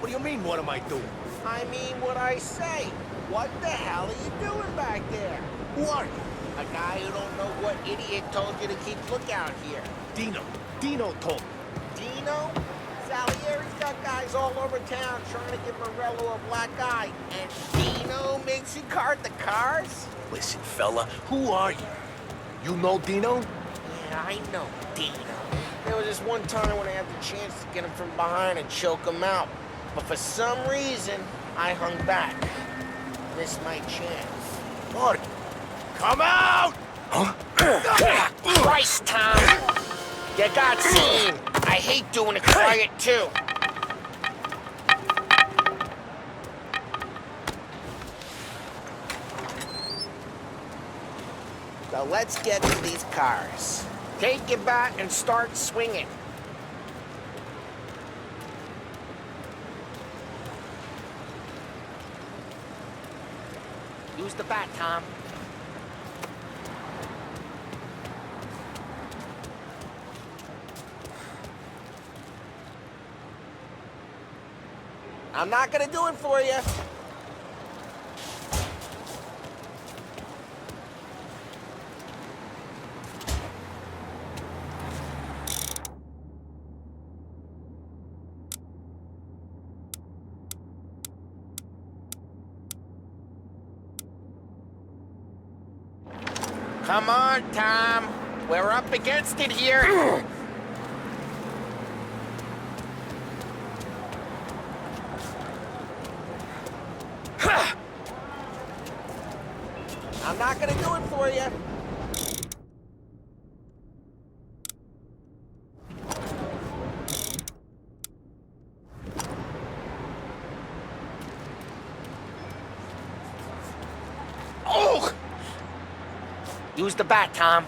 What do you mean, what am I doing? I mean what I say. What the hell are you doing back there? Who are you? A guy who don't know what idiot told you to keep lookout here. Dino. Dino told me. Dino? Salieri's got guys all over town trying to give Morello a black eye. And Dino makes you cart the cars? Listen, fella, who are you? You know Dino? Yeah, I know Dino. There was this one time when I had the chance to get him from behind and choke him out. But for some reason, I hung back. Missed my chance. What? Come out! Huh? Christ, Tom! You got seen. I hate doing it quiet, too. So let's get to these cars. Take your bat and start swinging. Use the bat, Tom. I'm not gonna do it for you. Come on, Tom. We're up against it here. I'm not gonna do it for you. Oh! Use the bat, Tom.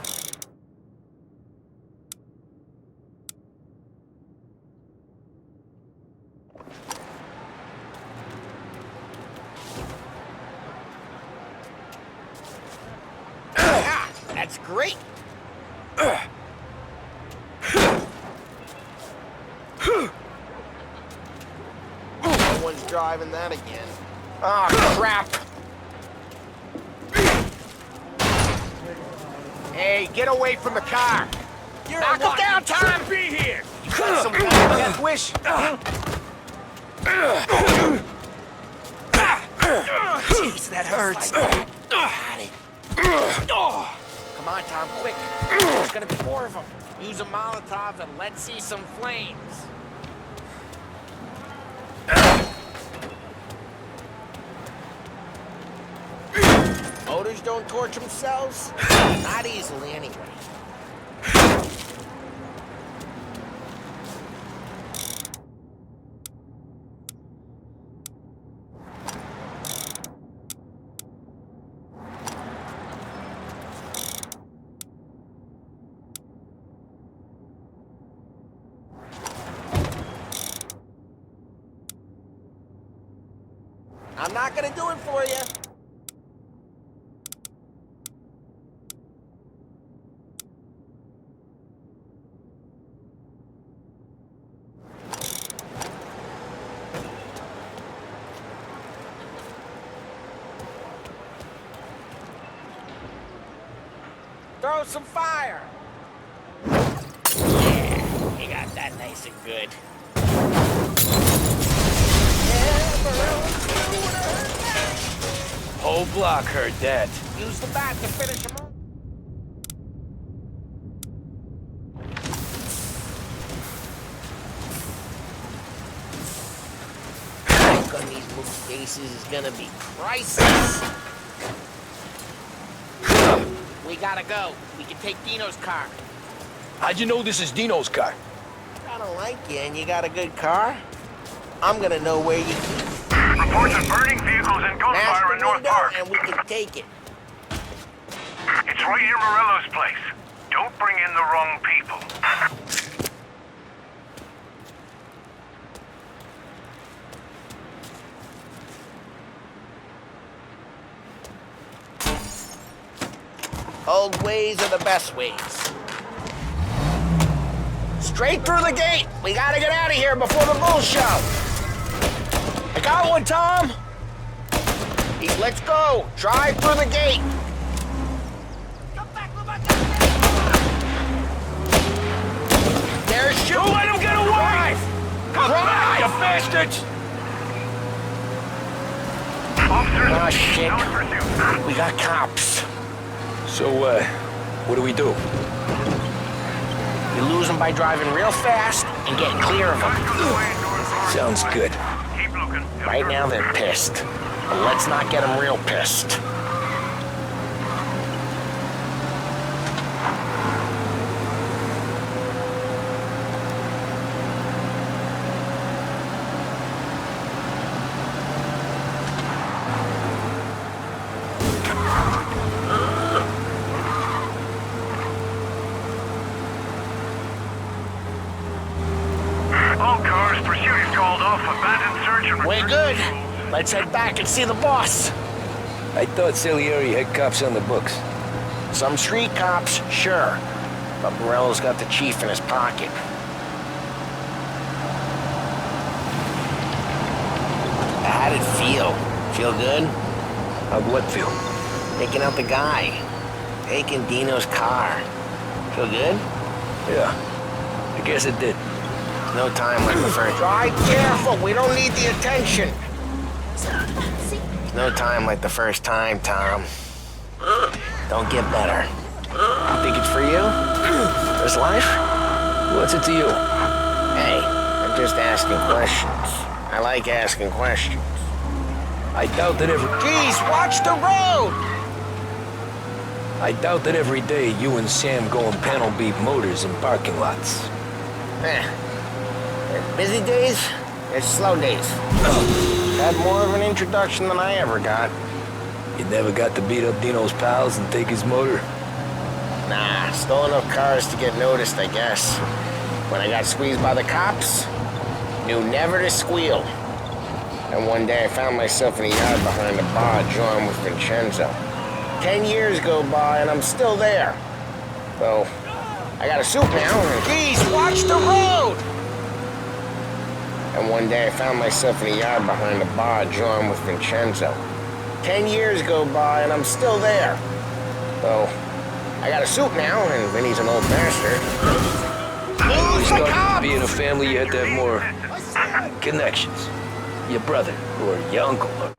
That's great. No one's driving that again. Oh, crap. Hey, get away from the car. Knock him down, Tom. Be here. You got some kind of death wish? Jeez, that hurts. Got it. Come on, Tom, quick. There's gonna be more of them. Use a Molotov and let's see some flames. Motors don't torch themselves? Not easily, anyway. I'm not gonna do it for you. Throw some fire. Yeah, you got that nice and good. Whole block heard that. Use the bat to finish him off. On these movie faces is gonna be priceless. We gotta go. We can take Dino's car. How'd you know this is Dino's car? I don't like you and you got a good car. I'm gonna know where you keep. Reports of burning vehicles and gunfire in North Park. And we can take it. It's right near Morello's place. Don't bring in the wrong people. Old ways are the best ways. Straight through the gate. We gotta get out of here before the bull show. I got one, Tom! Let's go! Drive through the gate! There's shooting! Don't let him get away! Come back, you bastards! Officers, Oh, shit. now in pursuit. We got cops. So, what do we do? You lose them by driving real fast and getting clear of them. Sounds good. Keep looking. Right now they're pissed. But let's not get them real pissed. All cars, pursuit is called off. Abandoned search and We're return good. patrols. Let's head back and see the boss. I thought Salieri had cops on the books. Some street cops, sure. But Morello's got the chief in his pocket. How'd it feel? Feel good? How'd what feel? Taking out the guy. Taking Dino's car. Feel good? Yeah, I guess it did. No time like the first. Drive careful, we don't need the attention. No time like the first time, Tom. Don't get better. You think it's for you? This life? What's it to you? Hey, I'm just asking questions. I like asking questions. I doubt that Watch the road! I doubt that every day you and Sam go and panel beat motors in parking lots. There's busy days, there's slow days. Had more of an introduction than I ever got. You never got to beat up Dino's pals and take his motor? Nah, stole enough cars to get noticed, I guess. When I got squeezed by the cops, knew never to squeal. And one day I found myself in a yard behind a bar drawing with Vincenzo. 10 years go by and I'm still there. Though, I got a suit now and watch the road! And one day I found myself in a yard behind a bar drawing with Vincenzo. 10 years go by and I'm still there. Though, I got a suit now and Vinny's an old bastard. Lose the cops! Being a family, you had to have more connections. Your brother, or your uncle, or...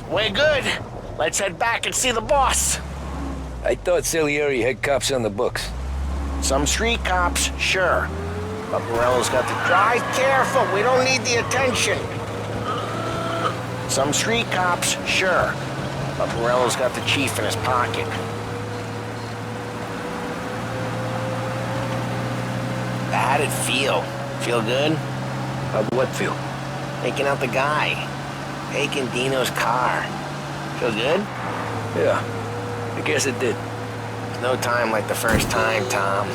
We're good. Let's head back and see the boss. I thought Salieri had cops on the books. Some street cops, sure. But Morello's got the... Drive careful, we don't need the attention. Some street cops, sure. But Morello's got the chief in his pocket. How'd it feel? Feel good? How'd what feel? Taking out the guy. Taking Dino's car. Feel good? Yeah, I guess it did. No time like the first time, Tom.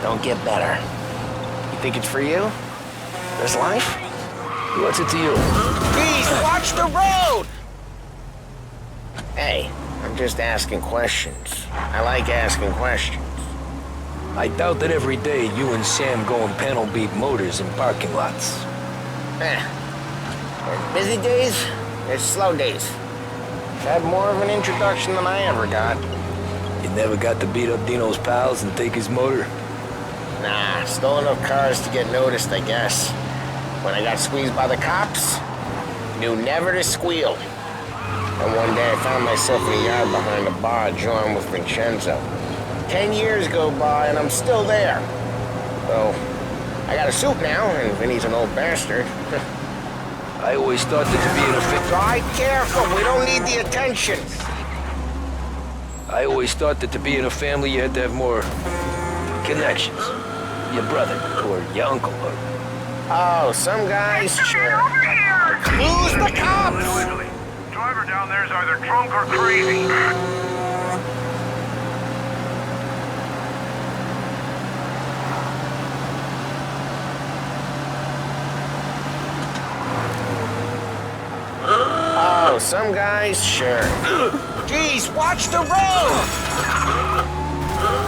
Don't get better. You think it's for you? This life? What's it to you? Watch the road! Hey, I'm just asking questions. I like asking questions. I doubt that every day you and Sam go and panel beat motors in parking lots. There's busy days, there's slow days. Had more of an introduction than I ever got. You never got to beat up Dino's pals and take his motor? Nah, stole enough cars to get noticed, I guess. When I got squeezed by the cops, knew never to squeal. And one day I found myself in a yard behind a bar drawing with Vincenzo. 10 years go by and I'm still there. Though, I got a suit now and Vinny's an old bastard. I always thought that to be in a Drive careful, we don't need the attention. I always thought that to be in a family you had to have more connections. Your brother, or your uncle, or... Oh, some guys, sure. Over here! Lose the cops! Italy. Driver down there's either drunk or crazy. some guys, sure. Geez, watch the road!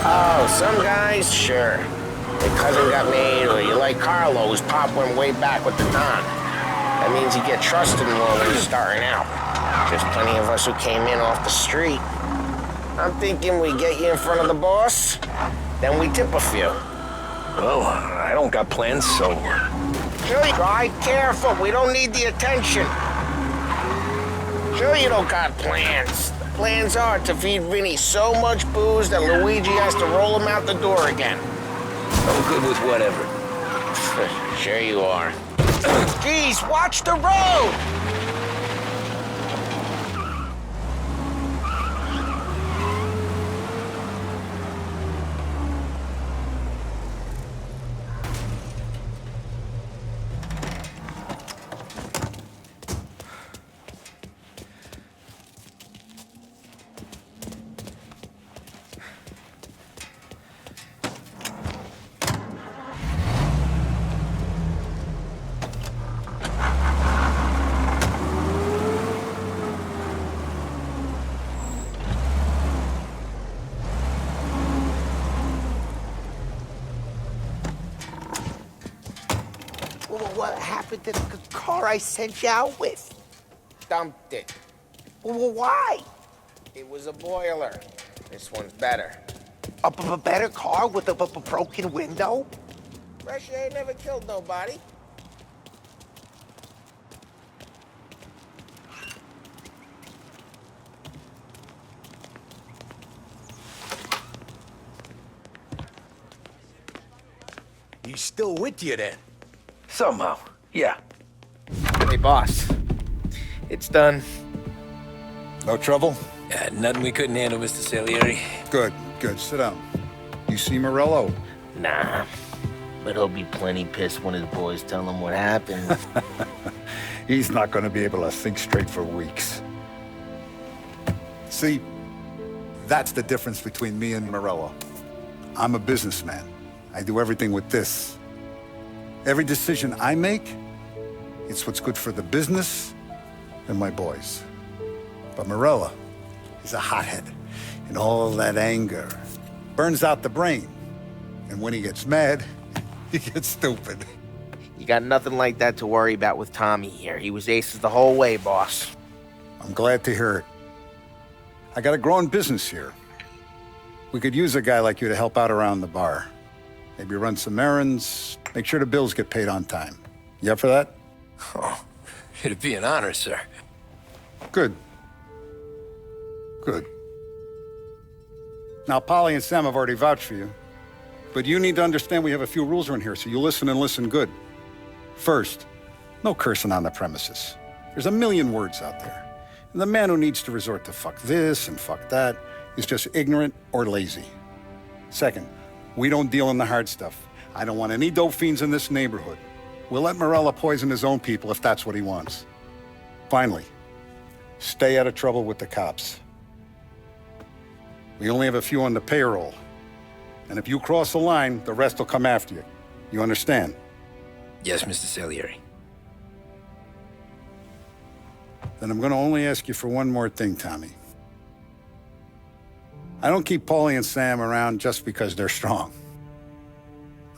Oh, some guys, sure. Your cousin got made, or you like Carlo, whose pop went way back with the Don. That means you get trusted more when you're starting out. There's plenty of us who came in off the street. I'm thinking we get you in front of the boss, then we tip a few. Well, I don't got plans, so... Sure, drive careful. We don't need the attention. Sure you don't got plans. The plans are to feed Vinny so much booze that Luigi has to roll him out the door again. I'm good with whatever. Sure you are. Geez, watch the road! What happened to the car I sent you out with? Dumped it. Well, why? It was a boiler. This one's better. A better car with a broken window? Fresh air never killed nobody. He's still with you then? Somehow, yeah. Hey, boss. It's done. No trouble? Yeah, nothing we couldn't handle, Mr. Salieri. Good, good. Sit down. You see Morello? Nah. But he'll be plenty pissed when his boys tell him what happened. He's not going to be able to think straight for weeks. See, that's the difference between me and Morello. I'm a businessman. I do everything with this. Every decision I make, it's what's good for the business and my boys. But Morello is a hothead, and all that anger burns out the brain. And when he gets mad, he gets stupid. You got nothing like that to worry about with Tommy here. He was aces the whole way, boss. I'm glad to hear it. I got a growing business here. We could use a guy like you to help out around the bar. Maybe run some errands, make sure the bills get paid on time. You up for that? Oh, it'd be an honor, sir. Good. Good. Now, Polly and Sam have already vouched for you. But you need to understand we have a few rules around here, so you listen and listen good. First, no cursing on the premises. There's a million words out there. And the man who needs to resort to fuck this and fuck that is just ignorant or lazy. Second, we don't deal in the hard stuff. I don't want any dope fiends in this neighborhood. We'll let Morello poison his own people if that's what he wants. Finally, stay out of trouble with the cops. We only have a few on the payroll. And if you cross the line, the rest will come after you. You understand? Yes, Mr. Salieri. Then I'm going to only ask you for one more thing, Tommy. I don't keep Paulie and Sam around just because they're strong.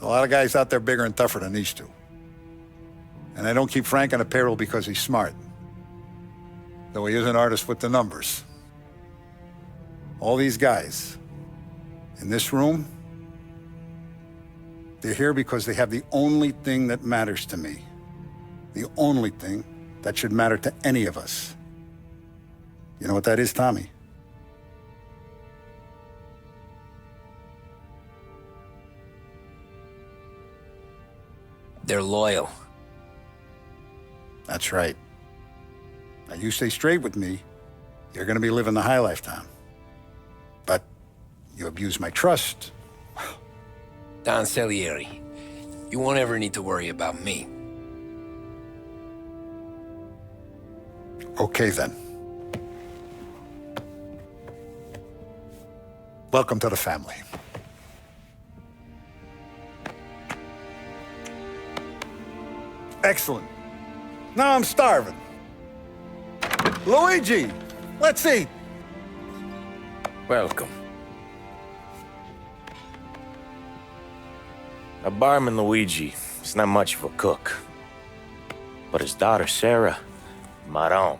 A lot of guys out there bigger and tougher than these two. And I don't keep Frank on the payroll because he's smart. Though he is an artist with the numbers. All these guys in this room, they're here because they have the only thing that matters to me. The only thing that should matter to any of us. You know what that is, Tommy? They're loyal. That's right. Now, you stay straight with me, you're gonna be living the high life, Tom. But you abuse my trust. Don Salieri, you won't ever need to worry about me. Okay, then. Welcome to the family. Excellent. Now I'm starving. Luigi, let's eat. Welcome. A barman Luigi is not much of a cook. But his daughter Sarah, Maron.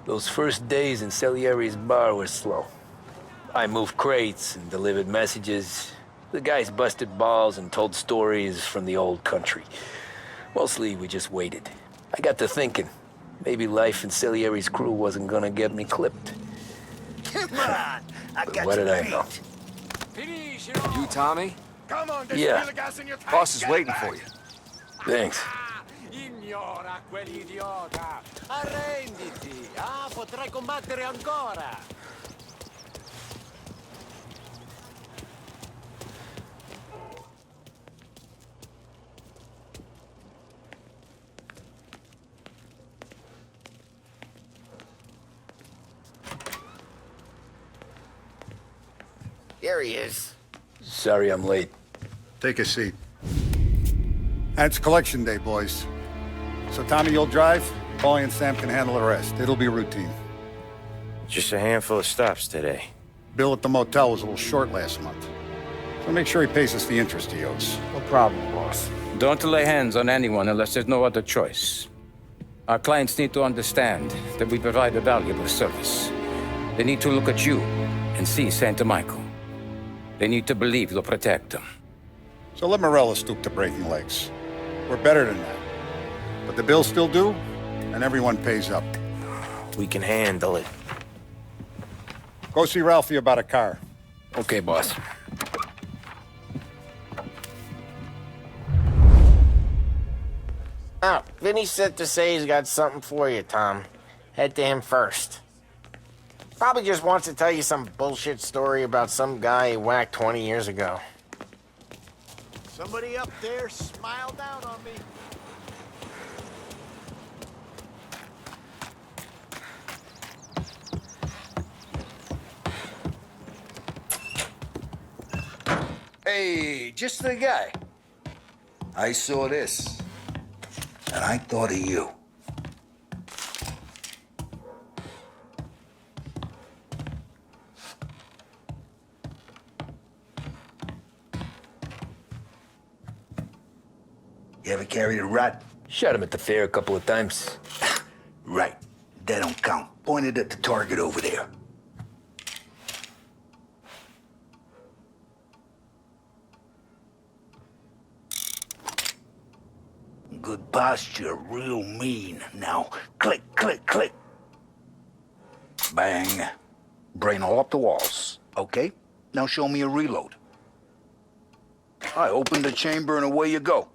Those first days in Salieri's bar were slow. I moved crates and delivered messages. The guys busted balls and told stories from the old country. Mostly, we just waited. I got to thinking, maybe life in Salieri's crew wasn't gonna get me clipped. Come on! I got What you did I beat. know? You Tommy? Come on, there's Yeah. still a gas in your tank. Boss is Get waiting back. for you. Thanks. Ignora quell'idiota! Arrenditi! Ah, potrai combattere ancora! Here he is. Sorry I'm late. Take a seat. And it's collection day, boys. So Tommy, you'll drive. Paulie and Sam can handle the rest. It'll be routine. Just a handful of stops today. Bill at the motel was a little short last month. So make sure he pays us the interest he owes. No problem, boss. Don't lay hands on anyone unless there's no other choice. Our clients need to understand that we provide a valuable service. They need to look at you and see Santa Michael. They need to believe you'll protect them. So let Morella stoop to breaking legs. We're better than that. But the bills still due, and everyone pays up. We can handle it. Go see Ralphie about a car. Okay, boss. Oh, Vinny said to say he's got something for you, Tom. Head to him first. Probably just wants to tell you some bullshit story about some guy he whacked 20 years ago. Somebody up there smile down on me. Hey, just the guy. I saw this, and I thought of you. You ever carried a rat? Shot him at the fair a couple of times. Right. That don't count. Pointed at the target over there. Good posture, real mean. Now, click, click, click. Bang. Brain all up the walls. Okay, now show me a reload. I open the chamber and away you go.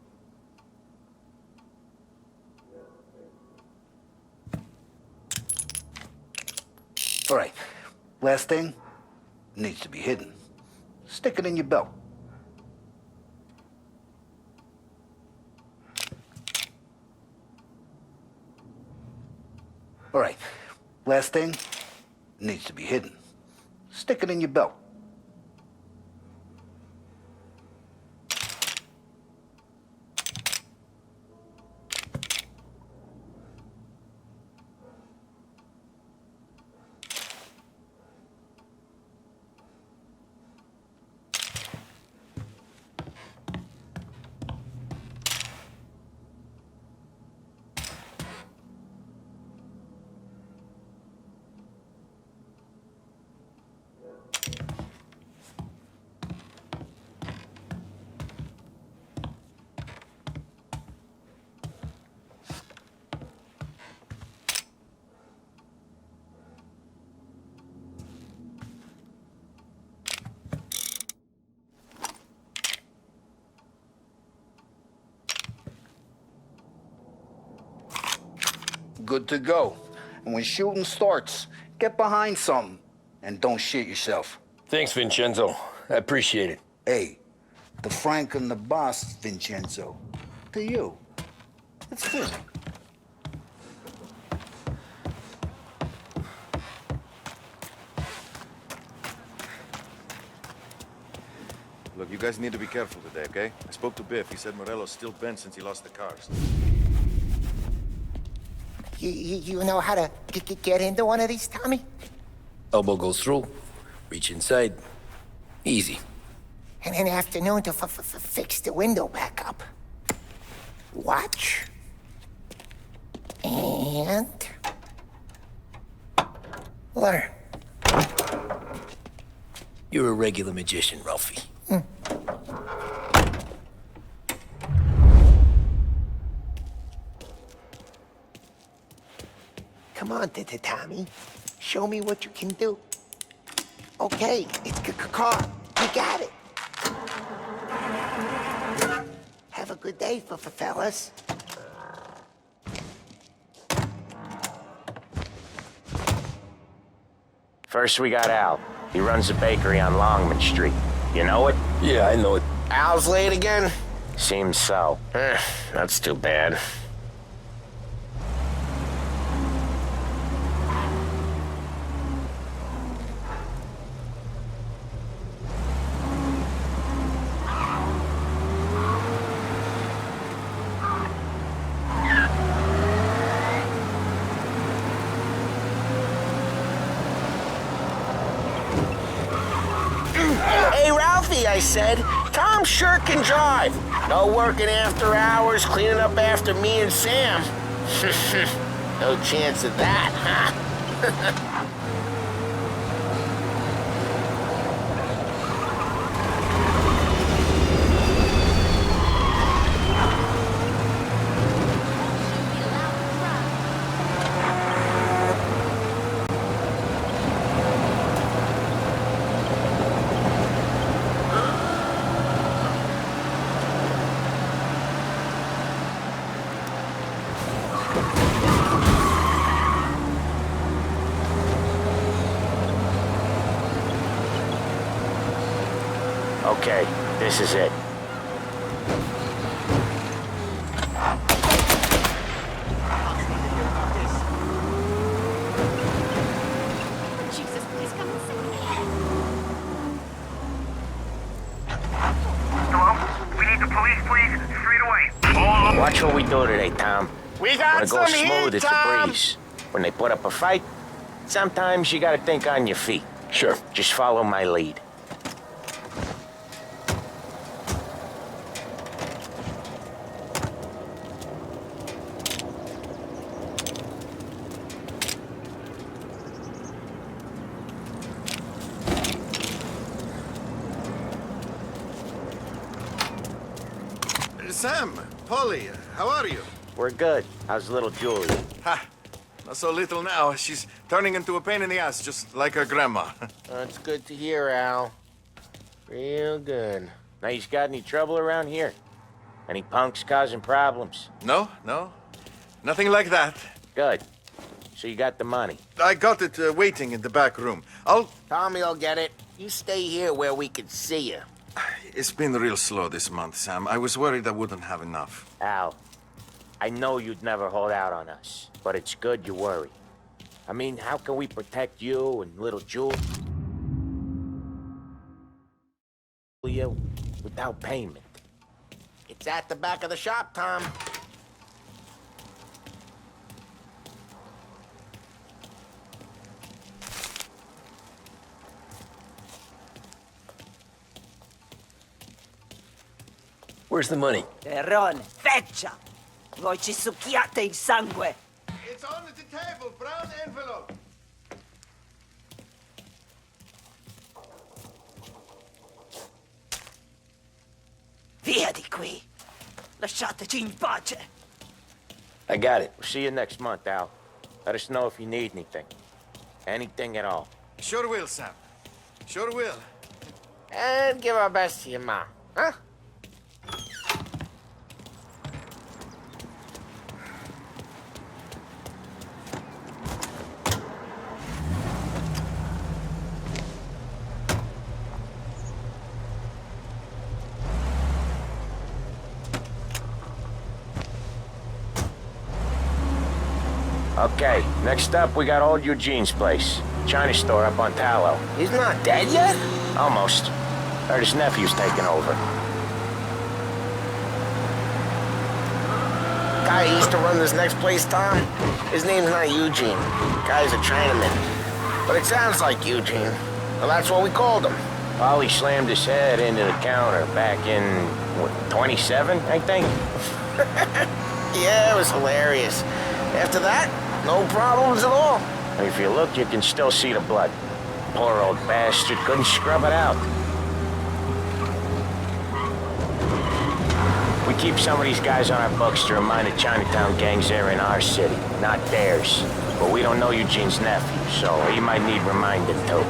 All right, last thing needs to be hidden. Stick it in your belt. All right, last thing needs to be hidden. Stick it in your belt. good to go. And when shooting starts, get behind something and don't shit yourself. Thanks, Vincenzo. I appreciate it. Hey, the Frank and the boss, Vincenzo. To you. It's fitting. Look, you guys need to be careful today, okay? I spoke to Biff. He said Morello's still bent since he lost the cars. You know how to get into one of these, Tommy? Elbow goes through, reach inside. Easy. And in the afternoon to fix the window back up. Watch. And... learn. You're a regular magician, Ralphie. Come on, Tommy. Show me what you can do. Okay, it's a car. You got it. Have a good day, fellas. First, we got Al. He runs a bakery on Longman Street. You know it? Yeah, I know it. Al's late again? Seems so. That's too bad. Hey, Ralphie, I said. Tom sure can drive. No working after hours, cleaning up after me and Sam. No chance of that, huh? Okay, this is it. Jesus, please come and save me. Hello? We need the police, please. Straight away. Watch what we do today, Tom. We got Wanna go some smooth heat, as the Tom. breeze. When they put up a fight, sometimes you gotta think on your feet. Sure. Just follow my lead. Sam, Polly, how are you? We're good. How's little Julie? Ha! Not so little now. She's turning into a pain in the ass, just like her grandma. That's good to hear, Al. Real good. Now, you got any trouble around here? Any punks causing problems? No, no. Nothing like that. Good. So you got the money. I got it waiting in the back room. Tommy'll get it. You stay here where we can see you. It's been real slow this month, Sam. I was worried I wouldn't have enough. Al, I know you'd never hold out on us, but it's good you worry. I mean, how can we protect you and little Julia without payment? It's at the back of the shop, Tom. Where's the money? Terrone, feccia! Voi ci succhiate il sangue! It's on the table, brown envelope. Via di qui! Lasciateci in pace! I got it. We'll see you next month, Al. Let us know if you need anything. Anything at all. Sure will, Sam. Sure will. And give our best to your mom, huh? Okay, next up we got old Eugene's place. China store up on Tallow. He's not dead yet? Almost. Heard his nephew's taking over. Guy who used to run this next place, Tom? His name's not Eugene. Guy's a Chinaman. But it sounds like Eugene. Well, that's what we called him. Polly slammed his head into the counter back in, what, 27, I think? Yeah, it was hilarious. After that, no problems at all. If you look, you can still see the blood. Poor old bastard couldn't scrub it out. We keep some of these guys on our books to remind the Chinatown gangs they're in our city, not theirs. But we don't know Eugene's nephew, so he might need reminding too.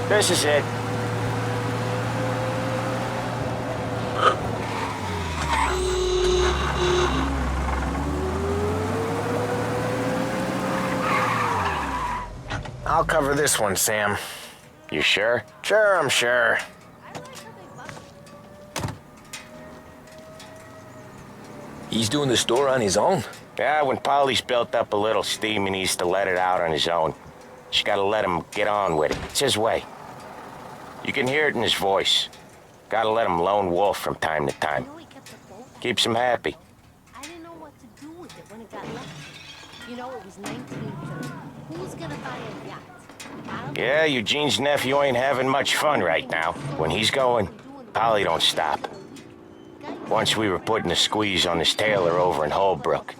This is it. I'll cover this one, Sam. You sure? Sure, I'm sure. He's doing the store on his own? Yeah, when Polly's built up a little steam, he needs to let it out on his own. Just gotta let him get on with it. It's his way. You can hear it in his voice. Gotta let him lone wolf from time to time. Keeps him happy. I didn't know what to do with it when it got left. You know, it was 1930. Who's gonna buy a yacht? Yeah, Eugene's nephew ain't having much fun right now. When he's going, Polly don't stop. Once we were putting a squeeze on this tailor over in Holbrook.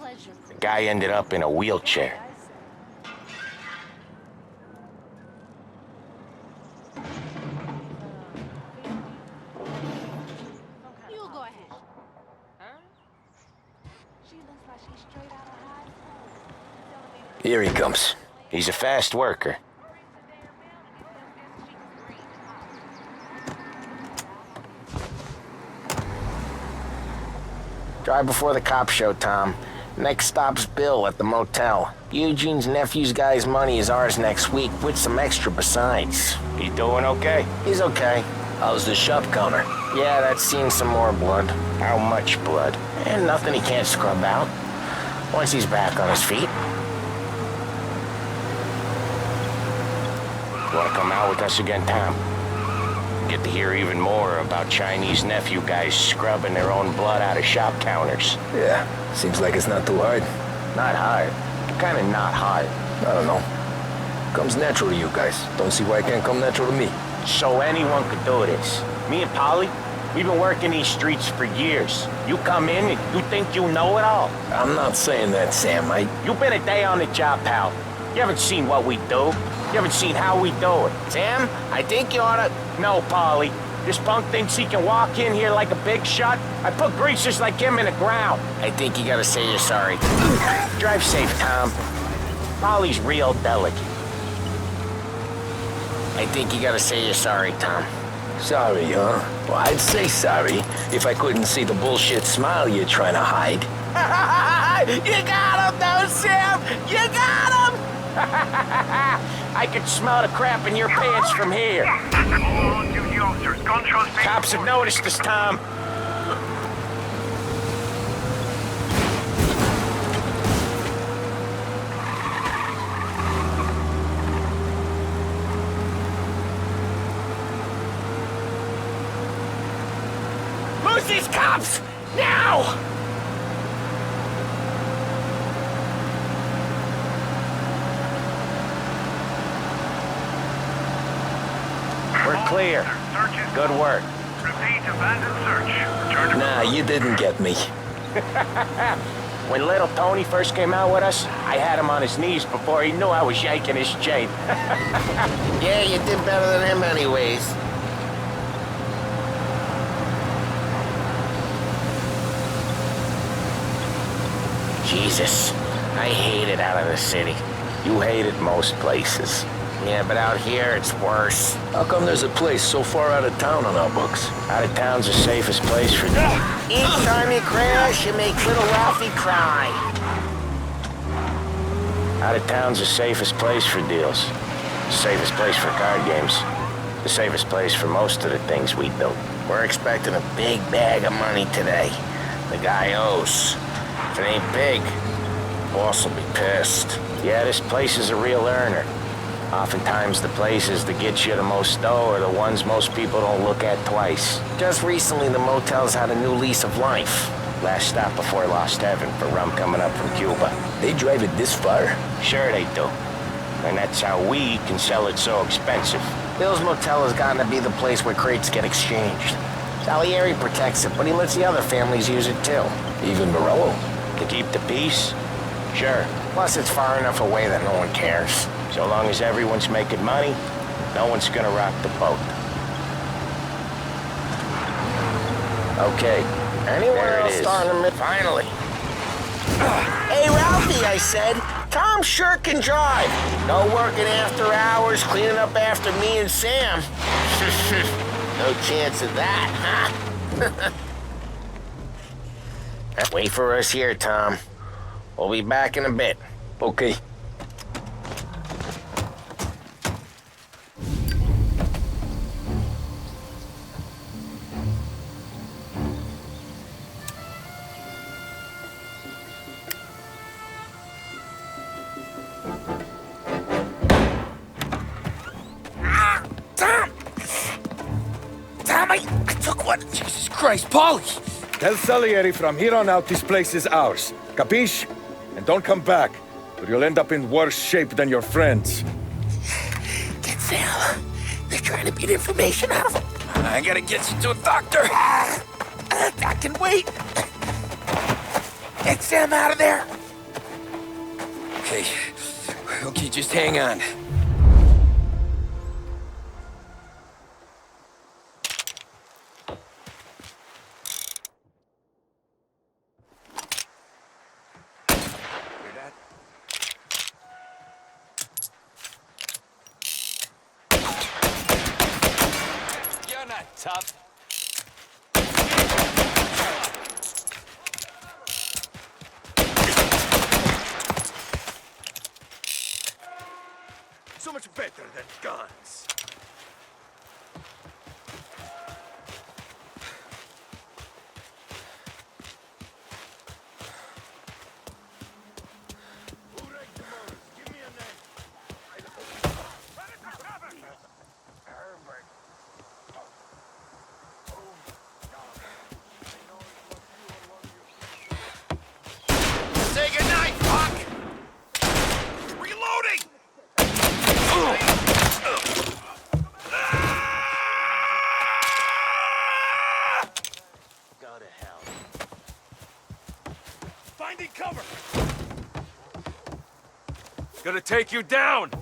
The guy ended up in a wheelchair. Here he comes. He's a fast worker. Drive before the cops show, Tom. Next stop's Bill at the motel. Eugene's nephew's guy's money is ours next week, with some extra besides. He doing okay? He's okay. How's the shop counter? Yeah, that's seen some more blood. How much blood? And nothing he can't scrub out. Once he's back on his feet. Want to come out with us again, Tom? Get to hear even more about Chinese nephew guys scrubbing their own blood out of shop counters. Yeah, seems like it's not too hard. Not hard. Kind of not hard. I don't know. Comes natural to you guys. Don't see why it can't come natural to me. So anyone could do this. Me and Polly, we've been working these streets for years. You come in and you think you know it all. I'm not saying that, Sam. You've been a day on the job, pal. You haven't seen what we do. You haven't seen how we do it. Sam, I think you oughta... No, Polly. This punk thinks he can walk in here like a big shot. I put greasers like him in the ground. I think you gotta say you're sorry. Drive safe, Tom. Polly's real delicate. I think you gotta say you're sorry, Tom. Sorry, huh? Well, I'd say sorry if I couldn't see the bullshit smile you're trying to hide. You got him, though, Sam! You got him! I could smell the crap in your pants from here. Cops have noticed us, Tom. Lose these cops! Now! We're clear. Good work. Repeat, abandoned search. Return to... Nah, you didn't get me. When little Tony first came out with us, I had him on his knees before he knew I was yanking his chain. Yeah, you did better than him anyways. Jesus, I hate it out of the city. You hate it most places. Yeah, but out here, it's worse. How come there's a place so far out of town on our books? Out of town's the safest place for... Each time you crash, you make little Ralphie cry. Out of town's the safest place for deals. The safest place for card games. The safest place for most of the things we built. We're expecting a big bag of money today. The guy owes. If it ain't big, boss will be pissed. Yeah, this place is a real earner. Oftentimes the places that get you the most dough are the ones most people don't look at twice. Just recently the motel's had a new lease of life. Last stop before Lost Heaven for rum coming up from Cuba. They drive it this far? Sure they do. And that's how we can sell it so expensive. Bill's Motel has gotten to be the place where crates get exchanged. Salieri protects it, but he lets the other families use it too. Even Morello? To keep the peace? Sure. Plus it's far enough away that no one cares. So long as everyone's making money, no one's gonna rock the boat. Okay. Anyone else is. starting to... Finally. Hey, Ralphie, I said. Tom sure can drive. No working after hours, cleaning up after me and Sam. No chance of that, huh? Wait for us here, Tom. We'll be back in a bit. Okay. Jesus Christ, Polly! Tell Salieri from here on out this place is ours. Capiche? And don't come back, or you'll end up in worse shape than your friends. Get Sam. They're trying to beat information out of him. I gotta get you to a doctor. I can wait. Get Sam out of there. Okay, just hang on. Tough. So much better than guns. Say goodnight, Puck. Reloading! Go to hell. Finding cover! Gonna take you down!